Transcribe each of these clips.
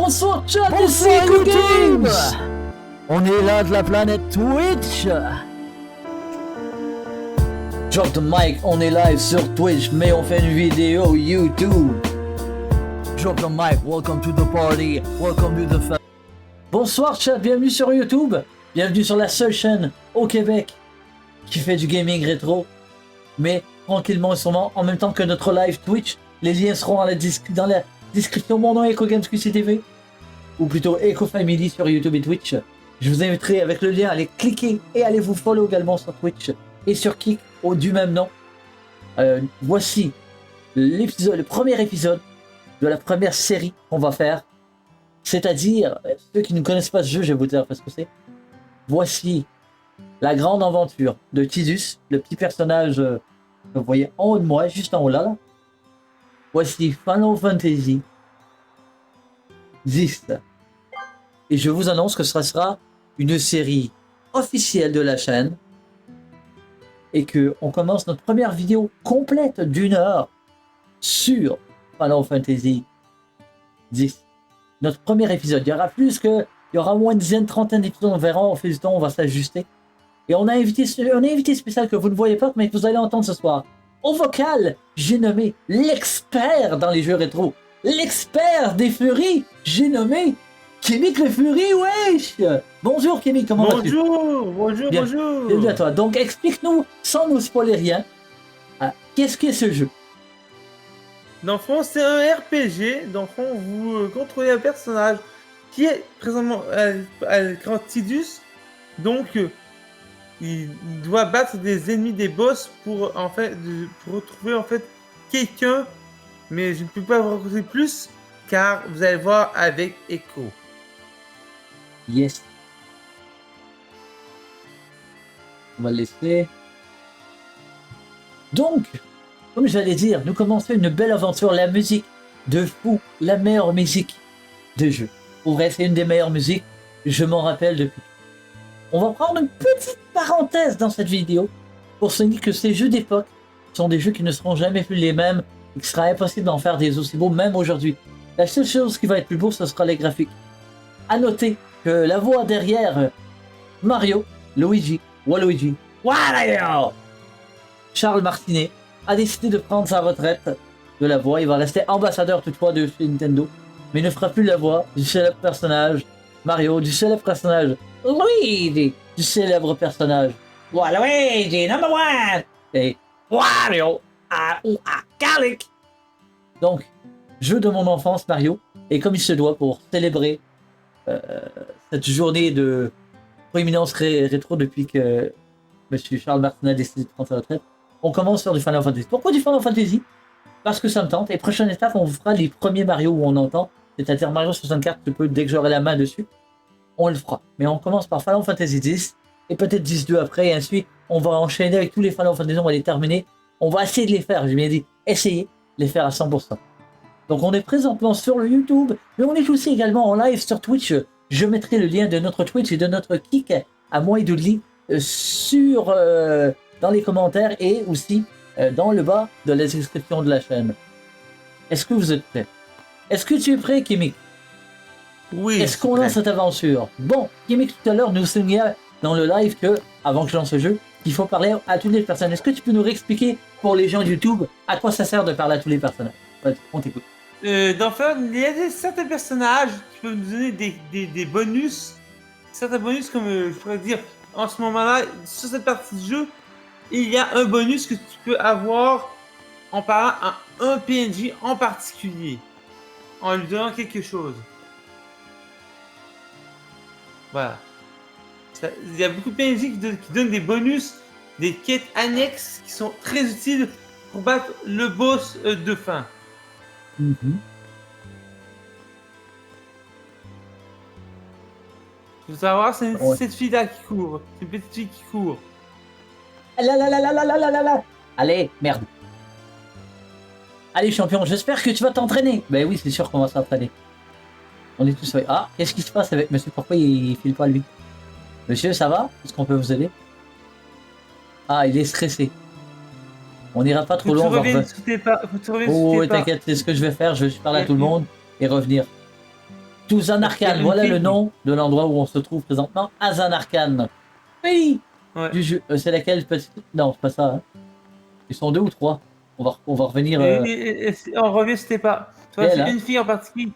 Bonsoir chat, Bonsoir Eco YouTube. Games. On est là de la planète Twitch. Drop the mic, on est live sur Twitch, mais on fait une vidéo YouTube. Drop the mic, welcome to the party, welcome to the family. Bonsoir chat, bienvenue sur YouTube. Bienvenue sur la seule chaîne au Québec qui fait du gaming rétro. Mais tranquillement et sûrement, en même temps que notre live Twitch, les liens seront dans la description. Mon nom est Eco Games QC TV, ou plutôt Eco Family sur YouTube et Twitch. Je vous inviterai avec le lien à aller cliquer et aller vous follow également sur Twitch et sur Kik du même nom. Voici le premier épisode de la première série qu'on va faire. C'est-à-dire, ceux qui ne connaissent pas ce jeu, je vais vous dire parce que c'est. Voici la grande aventure de Tidus, le petit personnage que vous voyez en haut de moi, juste en haut là. Voici Final Fantasy X. Et je vous annonce que ce sera une série officielle de la chaîne. Et que on commence notre première vidéo complète d'1 heure sur Final Fantasy X. Notre premier épisode. Il y aura plus que. Il y aura au moins une dizaine, trentaine d'épisodes. On verra, on fait du temps, on va s'ajuster. Et on a invité spécial que vous ne voyez pas, mais que vous allez entendre ce soir. Au vocal, j'ai nommé l'expert dans les jeux rétro. L'expert des furies, j'ai nommé Kémic le Fury, wesh. Bonjour Kémic, comment vas-tu? Bonjour. Bienvenue à toi. Donc explique-nous, sans nous spoiler rien, qu'est-ce qu'est ce jeu? Dans le fond, c'est un RPG. Dans le fond, vous contrôlez un personnage qui est présentement à l'écran Tidus. Donc, il doit battre des ennemis, des boss pour retrouver en fait quelqu'un. Mais je ne peux pas vous raconter plus car vous allez voir avec Echo. Yes. On va le laisser. Donc, comme j'allais dire, nous commençons une belle aventure. La musique de fou, la meilleure musique de jeu. Pour vrai, c'est une des meilleures musiques, je m'en rappelle depuis. On va prendre une petite parenthèse dans cette vidéo pour se dire que ces jeux d'époque sont des jeux qui ne seront jamais plus les mêmes et qu'il sera impossible d'en faire des aussi beaux même aujourd'hui. La seule chose qui va être plus beau, ce sera les graphiques. À noter que la voix derrière Mario, Waluigi, Charles Martinet a décidé de prendre sa retraite de la voix. Il va rester ambassadeur toutefois de chez Nintendo, mais il ne fera plus la voix du célèbre personnage Mario, du célèbre personnage Luigi, du célèbre personnage Waluigi number one et Wario Garlic. Donc, jeu de mon enfance Mario, et comme il se doit pour célébrer cette journée de proéminence rétro depuis que Monsieur Charles Martinet a décidé de prendre sa retraite, on commence sur du Final Fantasy. Pourquoi du Final Fantasy? Parce que ça me tente, et prochaine étape, on vous fera les premiers Mario où on entend, c'est-à-dire Mario 64, dès que j'aurai la main dessus, on le fera. Mais on commence par Final Fantasy X, et peut-être 10-2 après, et ensuite, on va enchaîner avec tous les Final Fantasy, on va les terminer. On va essayer de les faire, j'ai bien dit, essayer de les faire à 100%. Donc on est présentement sur le YouTube, mais on est aussi également en live sur Twitch. Je mettrai le lien de notre Twitch et de notre Kik à moi et Doodly dans les commentaires et aussi dans le bas de la description de la chaîne. Est-ce que vous êtes prêts? Est-ce que tu es prêt, Kémic? Oui. Est-ce qu'on lance cette aventure? Bon, Kémic tout à l'heure nous signale dans le live que, avant que je lance le jeu, il faut parler à toutes les personnes. Est-ce que tu peux nous réexpliquer pour les gens de YouTube à quoi ça sert de parler à tous les personnages? Vas-y, on t'écoute. Dans Final, il y a certains personnages qui peuvent nous donner des bonus. Certains bonus, comme je pourrais dire, en ce moment-là, sur cette partie du jeu, il y a un bonus que tu peux avoir en parlant à un PNJ en particulier, en lui donnant quelque chose. Voilà. Il y a beaucoup de PNJ qui donnent des bonus, des quêtes annexes qui sont très utiles pour battre le boss de fin. Faut savoir, c'est cette fille-là qui court. C'est une petite fille qui court. Allez, merde. Allez, champion, j'espère que tu vas t'entraîner. Ben oui, c'est sûr qu'on va s'entraîner. On est tous... Ah, qu'est-ce qui se passe avec monsieur? Pourquoi il file pas lui? Monsieur, ça va? Est-ce qu'on peut vous aider? Ah, il est stressé. On n'ira pas trop loin. Oh, t'inquiète, c'est ce que je vais faire. Je vais parler à tout le monde et revenir. To Zanarkand, voilà le nom de l'endroit où on se trouve présentement, à Zanarkand. Oui. Ouais. Du jeu. C'est laquelle petite... Non, c'est pas ça. Hein. Ils sont 2 ou 3. On va revenir. On revient, c'était pas. Tu vois, Elle, c'est hein. une fille en particulier.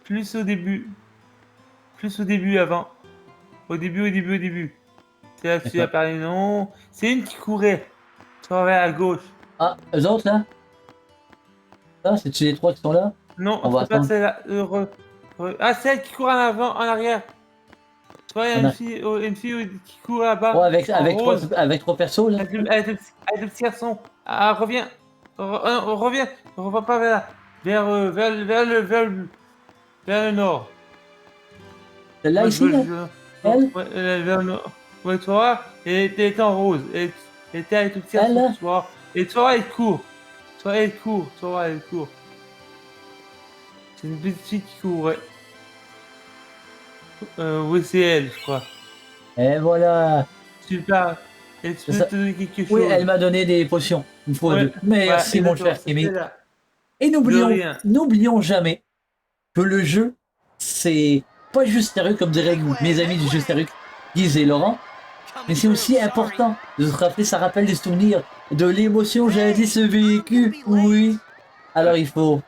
Plus au début. Plus au début avant. Au début. C'est là que tu D'accord. as parlé, non. C'est une qui courait. Tu vas vers à gauche. Ah, eux autres là. Ah, c'est-tu les 3 qui sont là? Non, On va c'est pas attendre. celle-là. Ah, celle qui court en avant, en arrière. Tu vois, il y a On a- une fille qui court là-bas. Oh, avec, en avec, trois, rose. avec 3 persos là. Avec le petit garçon. Ah, reviens. Reviens. On revoit pas vers là. Vers le nord. Celle-là Moi, ici là. Elle? Ouais, vers le nord. Ouais, tu vois, elle était en rose. Elle était avec le petit Elle, garçon, là? tu vois. Et tu vois, elle court. Tu vois, elle court. C'est une petite fille qui court, ouais. Oui, c'est elle, je crois. Et voilà. Super. Et tu C'est peux ça. te donner quelque chose. Oui, elle m'a donné des potions. Une fois Ouais, deux. Merci mon exactement, cher Kimi. c'est là. Et De rien. n'oublions jamais que le jeu, c'est pas juste sérieux comme diraient mes amis du jeu sérieux, Guise et Laurent, mais c'est aussi important de se rappeler, ça rappelle des souvenirs, de l'émotion jadis vécue. Oui. Alors il faut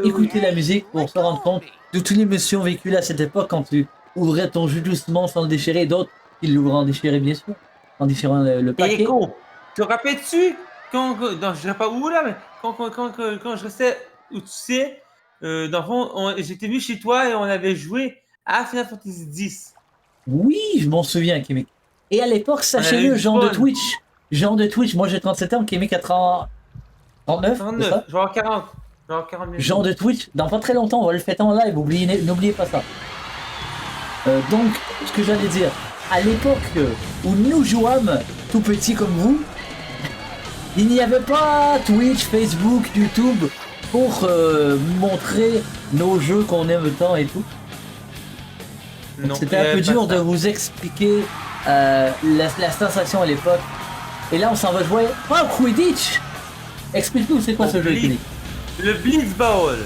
écouter la musique pour se rendre compte de toutes les émotions vécues à cette époque quand tu ouvrais ton jeu doucement sans le déchirer, d'autres qui l'ouvraient en déchiré bien sûr, en déchirant le Et paquet. con, te rappelles-tu non, je dirais pas où là, mais quand je restais où tu sais, dans le fond, j'étais venu chez toi et on avait joué à Final Fantasy X. Oui, je m'en souviens, Kémek. Et à l'époque, On avait sachez-le, du Jean de fun. Twitch, moi j'ai 37 ans, Kémek a 39, c'est 39, ça? genre 40. Genre 40 minutes. Jean de Twitch, dans pas très longtemps, on va le fêter en live, n'oubliez pas ça. Donc, ce que j'allais dire, à l'époque où nous jouâmes, tout petits comme vous, il n'y avait pas Twitch, Facebook, YouTube pour montrer nos jeux qu'on aime tant et tout. Non, C'était il y un peu avait pas dur ça. de vous expliquer la sensation à l'époque. Et là, on s'en va jouer. Oh, Quidditch! Explique-nous, c'est quoi ce jeu, Quidditch? Le Blitzball.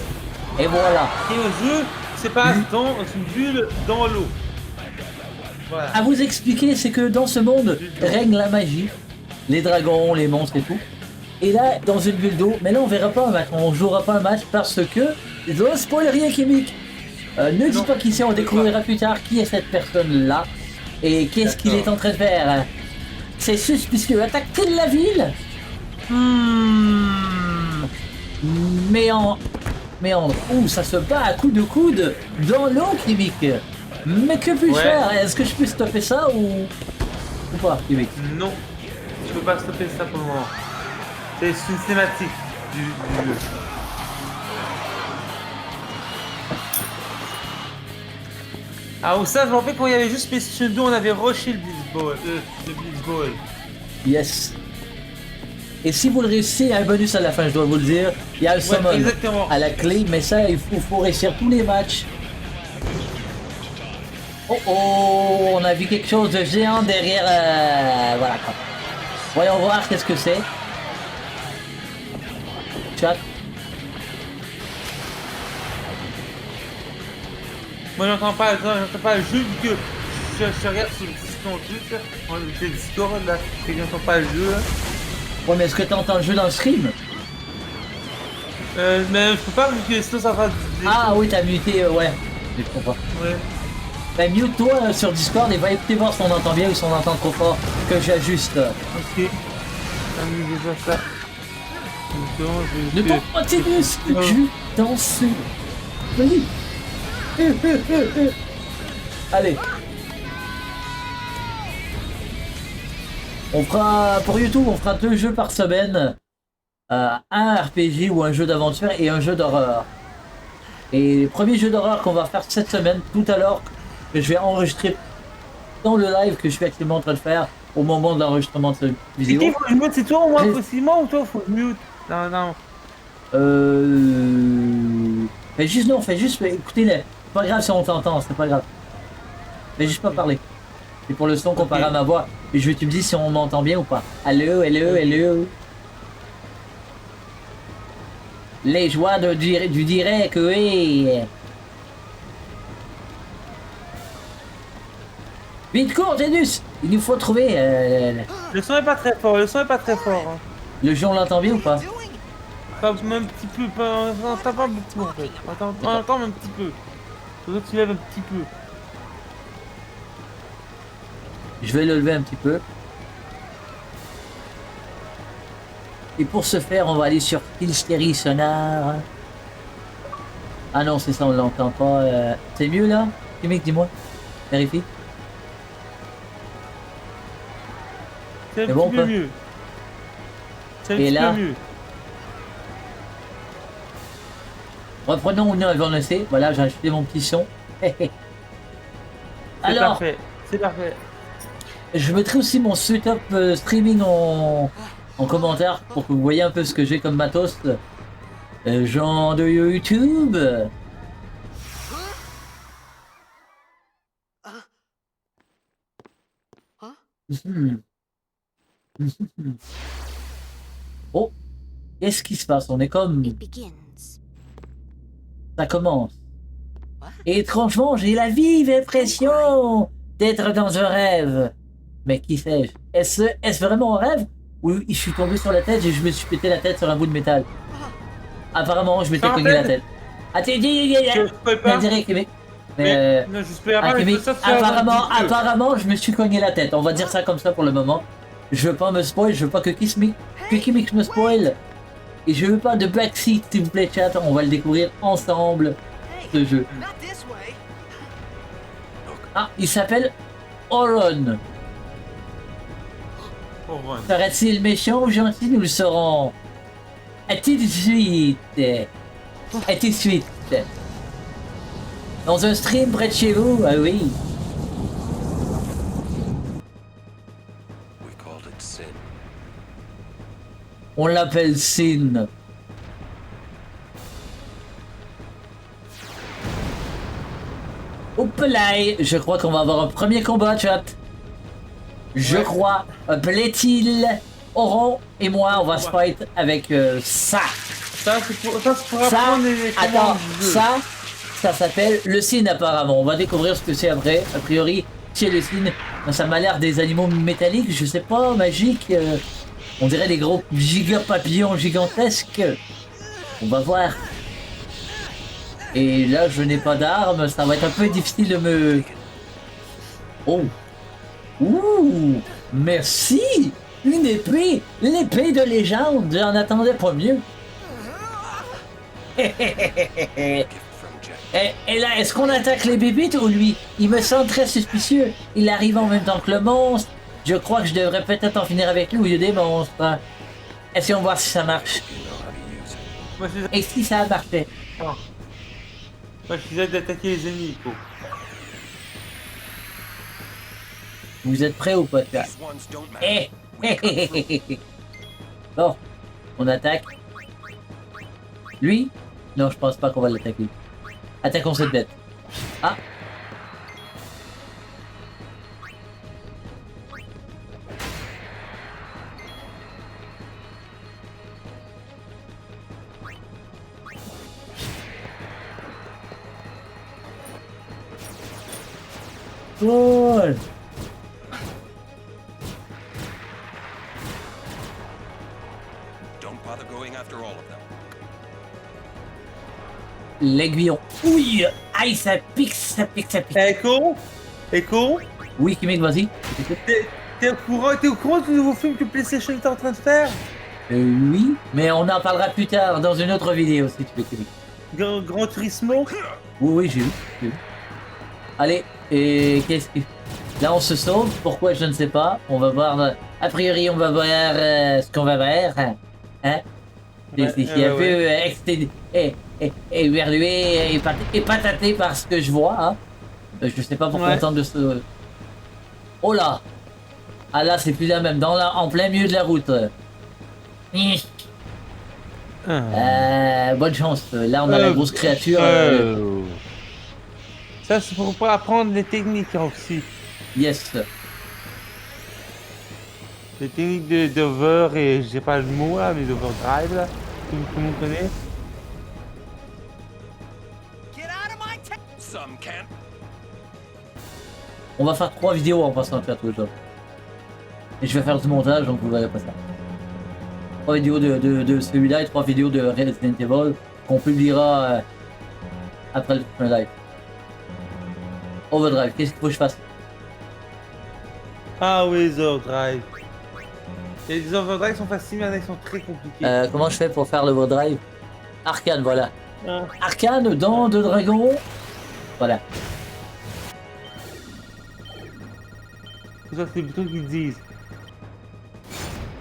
Et voilà. Et un jeu, c'est pas dans une bulle dans l'eau. Voilà. À vous expliquer, c'est que dans ce monde règne la magie, les dragons, les monstres et tout. Et là, dans une bulle d'eau, mais là, on verra pas un match, on jouera pas un match parce que. Oh, spoil rien, Kémique! Ne dis Non, pas qui c'est, on je sais découvrira plus tard qui est cette personne-là et qu'est-ce qu'il est en train de faire. C'est suspicieux. Attaque-t-il la ville? Méandre. Ouh, ça se bat à coups de coude dans l'eau, Kémique. Mais que puis-je faire? Est-ce que je peux stopper ça ou pas, Kémique? Non, je peux pas stopper ça pour le moment. C'est une cinématique du jeu. Ah, ou ça, je me rappelle quand il y avait juste PlayStation 2, on avait rushé le Blitzball. Yes. Et si vous le réussissez, il y a un bonus à la fin, je dois vous le dire. Il y a un summon exactement. à la clé, mais ça, il faut réussir tous les matchs. Oh oh, on a vu quelque chose de géant derrière. Voilà quoi. Voyons voir qu'est-ce que c'est. Chat. Moi, j'entends pas le jeu vu que je regarde sur le Discord là, et j'entends pas le jeu. Là. Ouais, mais est-ce que tu entends le jeu dans le stream? Mais je peux pas vu que sinon ça va. Ah oui, t'as muté, ouais. Je comprends. Ouais. Ben mute-toi sur Discord et va écouter voir si on entend bien ou si on entend trop fort que j'ajuste. Ok. Amusez-vous ça. Ne tombe pas Tinus, je danse. Vas-y. Allez. On fera, pour YouTube, on fera 2 jeux par semaine. Un RPG ou un jeu d'aventure et un jeu d'horreur. Et le premier jeu d'horreur qu'on va faire cette semaine, tout à l'heure, que je vais enregistrer dans le live que je suis actuellement en train de faire au moment de l'enregistrement de cette vidéo. C'est qui faut que je mute? C'est toi ou moi possiblement ou toi faut que je mute? Non. Fais juste écoutez-les. C'est pas grave si on t'entend, c'est pas grave. Fais juste pas parler. C'est pour le son comparé à ma voix. Et tu me dis si on m'entend bien ou pas. Allô. Les joies du direct, oui. Vite, cours, Janus! Il nous faut trouver... Le son est pas très fort, le son est pas très fort. Hein. Le jeu, on l'entend bien ou pas? Pas même un petit peu, pas, on entend pas beaucoup en fait. On entend un petit peu. Faut que tu lèves un petit peu. Je vais le lever un petit peu. Et pour ce faire, on va aller sur Killstery Sonar. Ah non, c'est ça, on l'entend pas. C'est mieux là? Mec, dis-moi. Vérifie. C'est un bon, petit peu pas mieux. C'est un Et petit là peu mieux. Reprenons où nous avons laissé. Voilà, j'ai ajouté mon petit son. C'est Alors, parfait. C'est parfait. je mettrai aussi mon setup streaming en commentaire pour que vous voyez un peu ce que j'ai comme matos. Genre de YouTube. Mhm. Mhm. Oh, qu'est-ce qui se passe? On est comme... It begins. Ça commence. Et étrangement, j'ai la vive impression d'être dans un rêve. Mais qui sais-je? Est-ce vraiment un rêve? Ou je suis tombé sur la tête et je me suis pété la tête sur un bout de métal? Apparemment, je m'étais cogné la tête. Attends, Je peux pas. mais Non, j'espère pas. Akemi, Mais ça, c'est un apparemment, petit peu. apparemment, je me suis cogné la tête. On va dire ça comme ça pour le moment. Je veux pas me spoil, je veux pas que Kimix me spoil. Et je veux pas de backseat, s'il vous plaît, chat. On va le découvrir ensemble, ce jeu. Not this way. Ah, il s'appelle Oron. Oh, ouais. Serait-il méchant ou gentil? Nous le saurons. À tout de suite. À tout de suite. Dans un stream près de chez vous, ah oui. We called it sin. On l'appelle Sin. Hop là, je crois qu'on va avoir un premier combat, chat. Je crois. Plaît-il, Oron et moi, on va se fight avec ça. Ça, c'est pour Ça, apprendre les attends, commandes du jeu. ça s'appelle le Sin apparemment. On va découvrir ce que c'est après. A priori, c'est le Sin. Ça m'a l'air des animaux métalliques, je sais pas, magiques. On dirait des gros giga papillons gigantesques. On va voir. Et là, je n'ai pas d'armes, ça va être un peu difficile de me... Oh. Ouh. Merci. Une épée. L'épée de légende. J'en attendais pas mieux. Gift from Jack. Et là, est-ce qu'on attaque les bébites ou lui? Il me semble très suspicieux. Il arrive en même temps que le monstre. Je crois que je devrais peut-être en finir avec lui au lieu des monstres. Essayons de voir si ça marche. You know how to use it. Moi, je Et si ça marchait? Moi, je disais d'attaquer les ennemis, quoi. Vous êtes prêts ou pas, chat? These ones don't matter. Eh. Bon, on attaque. Lui? Non, je pense pas qu'on va l'attaquer. Attaquons cette bête. Ah. Cool. Don't bother going after all of them. L'aiguillon. Oui. Aïe, ça pique, ça pique, ça pique. Echo, Oui, Kimek, vas-y. t'es au courant du nouveau film que PlayStation est en train de faire? Oui, mais on en parlera plus tard dans une autre vidéo si tu veux, Kimek. Grand Turismo? Oui, j'ai vu. Allez, et qu'est-ce que... Là, on se sauve. Pourquoi, je ne sais pas. On va voir... A priori, on va voir ce qu'on va voir. Hein? C'est un peu excédé... éverlué et pataté par ce que je vois. Hein? Je sais pas pourquoi on tente de se... Oh là! Ah là, c'est plus la même. En plein milieu de la route. Bonne chance. Là, on a la grosse créature. Ça, c'est pour apprendre les techniques aussi. Yes. Les techniques d'over et j'ai pas le mot là, mais d'overdrive là. Tout le monde connaît. Get out of my tent. Some can't. On va faire 3 vidéos en passant à faire tout le job. Et je vais faire du montage, donc vous verrez pas ça. 3 vidéos de celui-là et 3 vidéos de Resident Evil qu'on publiera après le prochain live. Overdrive, qu'est-ce qu'il faut que je fasse? Ah oui, les overdrive. Et les overdrive sont faciles, mais il y en a qui sont très compliqués. Comment je fais pour faire l'overdrive? Arcane, voilà. Ah. Arcane, dents de dragon. Voilà. C'est ça, c'est les boutons qui disent.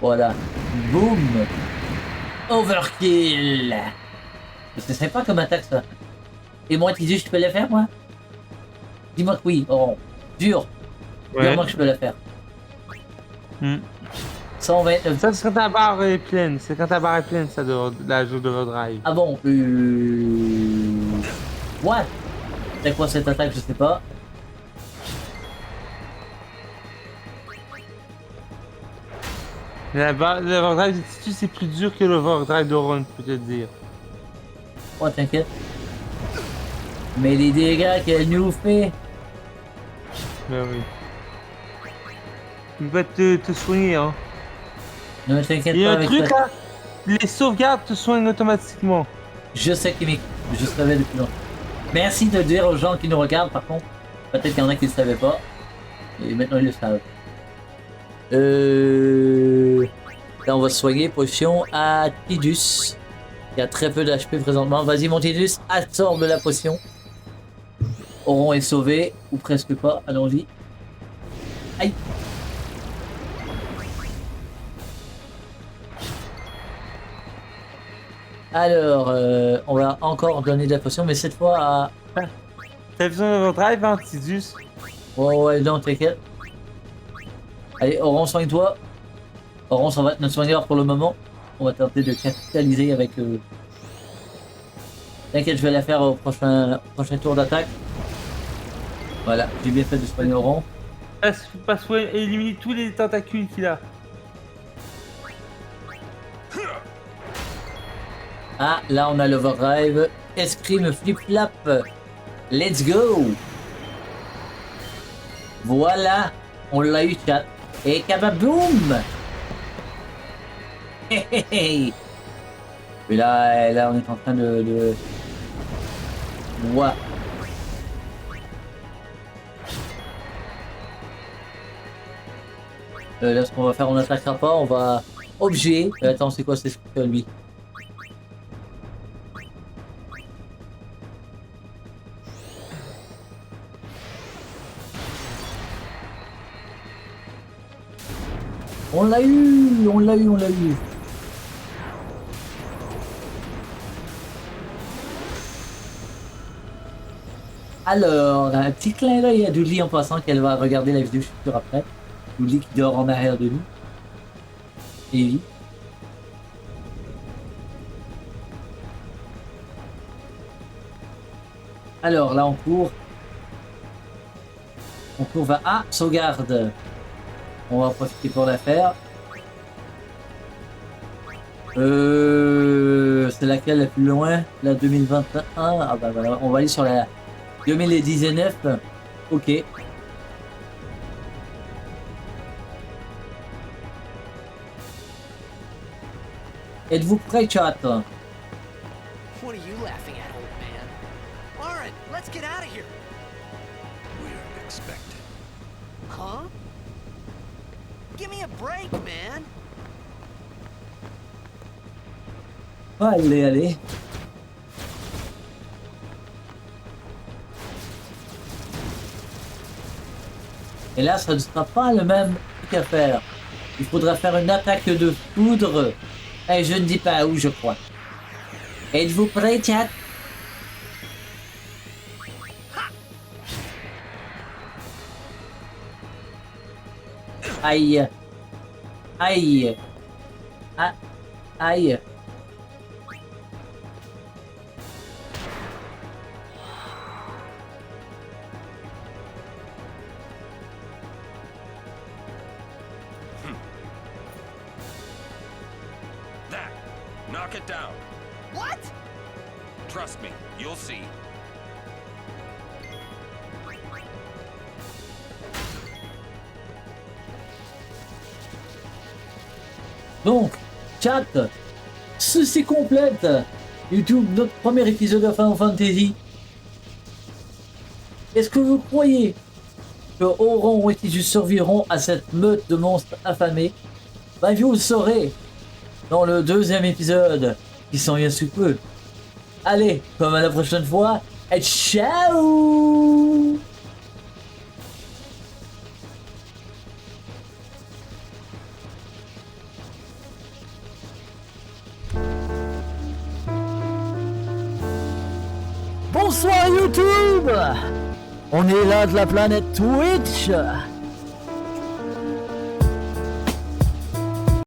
Voilà. Boum. Overkill. C'est sympa comme attaque ça. Et moi, Tidus, je peux la faire, moi? Dis-moi que oui, Oron. Dur. Dis-moi que je peux la faire. 129. Ça, c'est quand ta barre est pleine. C'est quand ta barre est pleine, ça, de la jeu d'overdrive. Ah bon, What? C'est quoi cette attaque? Je sais pas. L'overdrive de Titus, c'est plus dur que l'overdrive d'Oron, je peux te le dire. Oh, t'inquiète. Mais les dégâts qu'elle nous fait. Ben oui. Il va te soigner, hein. Ne t'inquiète Il y pas a un avec truc, ça. hein. Les sauvegardes te soignent automatiquement. Je sais qu'il je savais depuis longtemps. Merci de dire aux gens qui nous regardent, par contre. Peut-être qu'il y en a qui ne le savaient pas. Et maintenant ils le savent. Là on va se soigner. Potion à Tidus. Il y a très peu d'HP présentement. Vas-y mon Tidus, absorbe la potion. Oron est sauvé, ou presque pas, allons-y. Aïe. Alors, on va encore donner de la potion, mais cette fois à... T'as besoin d'overdrive, hein, Tidus? Oh ouais, non, t'inquiète. Allez, Oron, soigne-toi. Oron, ça va être notre soigneur pour le moment. On va tenter de capitaliser avec... T'inquiète, je vais la faire au prochain tour d'attaque. Voilà, j'ai bien fait de soigner Oron. Pas éliminer tous les tentacules qu'il a. Ah, là on a l'overdrive. Escrime flip-flap. Let's go. Voilà, on l'a eu, chat. Et kababoum. Hey, hey, hey. Et là, on est en train de... Ouais. Là, ce qu'on va faire, on n'attaquera pas, on va... Objet. Attends, c'est quoi, c'est lui? On l'a eu, on l'a eu, on l'a eu. Alors, un petit clin d'œil à Doodly en passant qu'elle va regarder la vidéo future après. Doodly qui dort en arrière de nous. Evie. Alors, là, on court. On court vers... Ah, sauvegarde. On va en profiter pour la faire. C'est laquelle la plus loin? La 2021. Ah bah voilà, on va aller sur la 2019. Ok. Êtes-vous prêts, chat? What are you laughing at, old man? Lauren, let's get out of here. We're expected. Huh? Give me a break, man. Allez, allez. Et là, ça ne sera pas le même truc à faire. Il faudra faire une attaque de foudre. Et je ne dis pas où, je crois. Êtes-vous prêts, chat? Aïe. Aïe. Ah. Aïe. That. Knock it down. What? Trust me, you'll see. Donc, chat, ceci complète YouTube, notre premier épisode de Final Fantasy. Est-ce que vous croyez que Auron et Tidus survivront à cette meute de monstres affamés? Ben, vous le saurez dans le deuxième épisode qui s'en vient sous peu. Allez, comme à la prochaine fois, et ciao! Bonsoir YouTube! On est là de la planète Twitch.